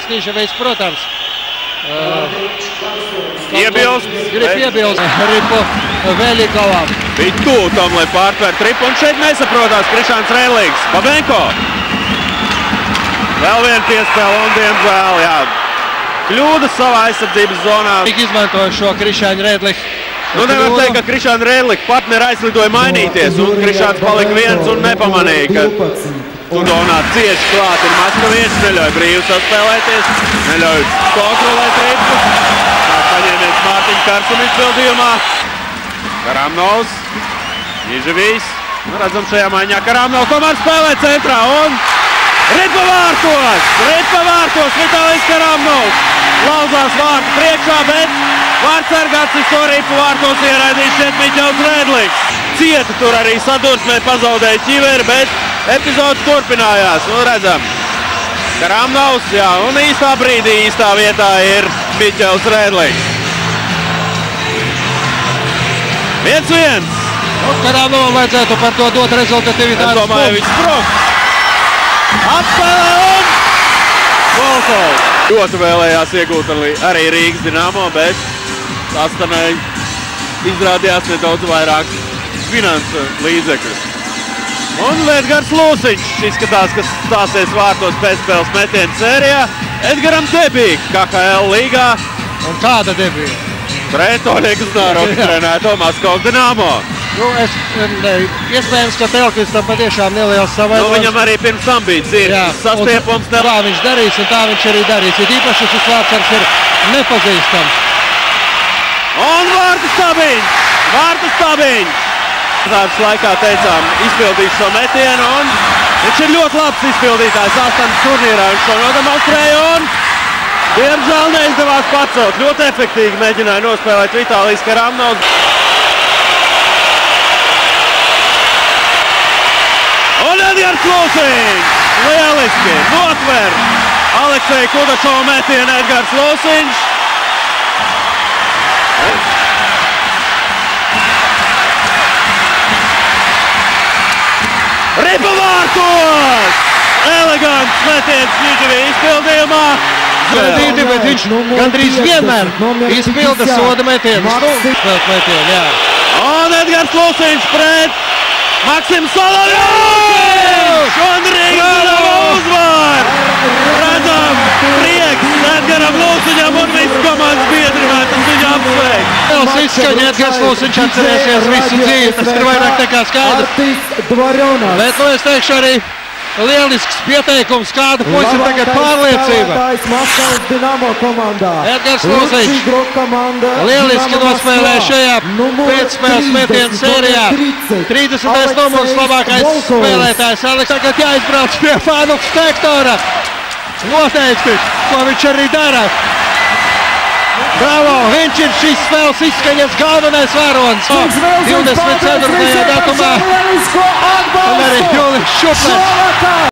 Skiševics, protams. Iebilst. Grib iebilst Ripu Velikovam. Bija tuvu tam, lai pārtvērtu Ripu, un šeit nesaprotās Krišāns Redligs. Babenko. Vēl viena piespēle, un diemžēl, jā. Kļūda savā aizsardzības zonā. Tik izmantoja šo Krišāņu Redligu. Nu, nevar teikt, ka Krišāna Redliga partneri aizlidoja mainīties, un Krišāns palika viens un nepamanīja, ka Tudonā cieši klāt ir Maskavietis, neļauj brīvi saspēlēties, neļauj kontrolēt Ripu. Tā paņēmies Mārtiņa Karsuma izpildījumā. Karamnovs, Jiževijs. Nu, redzam šajā maiņā Karamnov komanda spēlē centrā un Ripa vārtos, Vitālijs Karamnovs. Lauzās vārtu priekšā, bet vārtsargāts uz to Ripu vārtos ieraidīs šeit Miķels Redligs. Cieta tur arī sadursmē, pazaudēja ķiveri, bet epizodes turpinājās. Nu, redzam, Karamnovs, jā, un īstā brīdī, īstā vietā ir Miķels Redligs. 1-1. Karamnovam vajadzētu par to dot rezultatīvitātes. Es domāju, viņš sprog. Atspēlē un Volkovs. Ļoti vēlējās iegūt arī Rīgas Dinamo, bet Astanai izrādījās nedaudz vairāk finansu līdzekļus. Un Edgars Lūsiņš izskatās, ka stāsies vārtos pēcspēles metienu sērijā. Edgaram debija KHL līgā. Un kāda debija? Pret Oļegu Znaroku trenēto Maskavas Dinamo. Nu, iespējams, ka Telkvistam patiešām neliels savainojums. Nu, viņam arī pirms tam bija dzirdes sastiepums. Tā viņš darīs, un tā viņš arī darīs. Ir īpaši šis vārtsargs ir nepazīstams. Un vārtu stabiņš! Tādas laikā teicām, izpildīs šo metienu, un viņš ir ļoti labs izpildītājs Astanas turnīrā. Viņš to nodemonstrēja, un diemžēl neizdevās pacelt. Ļoti efektīgi mēģināja nospēlēt Vitālijs Karamnovs. Un Edgars Lūsiņš! Lieliski! Notver Alekseja Kudašova metienu Edgars Lūsiņš. Ripa vārtos! Elegants metiens Jiževija izpildījumā. Bet viņš gandrīz vienmēr izpilda soda metienus. Un Edgars Lūsiņš pret Maksims Solovjovičs! Un Rīgas Dinamo uzvar! Redzam, prieks Edgaram Lūsiņam un visu komandas biedri vētas viņu apsveikt. Liels izskaņa, Edgars Lūsiņš atcerēsies visu dzīvi, tas ir vairāk nekā skaidrs. Bet, nu, es teikšu arī lielisks pieteikums, kāda pusi ir tagad pārliecība. Edgars Lūsiņš lieliski nospēlē šajā pēcspēles metienu sērijā. 30. numurs labākais spēlētājs Aleks. Tagad jāizbrauc pie fanu sektora. Noteikti, ko viņš arī dara. Bravo, viņš ir šīs spēles izskaņas galvenais varonis. 24. datumā un arī Julis Šuplers.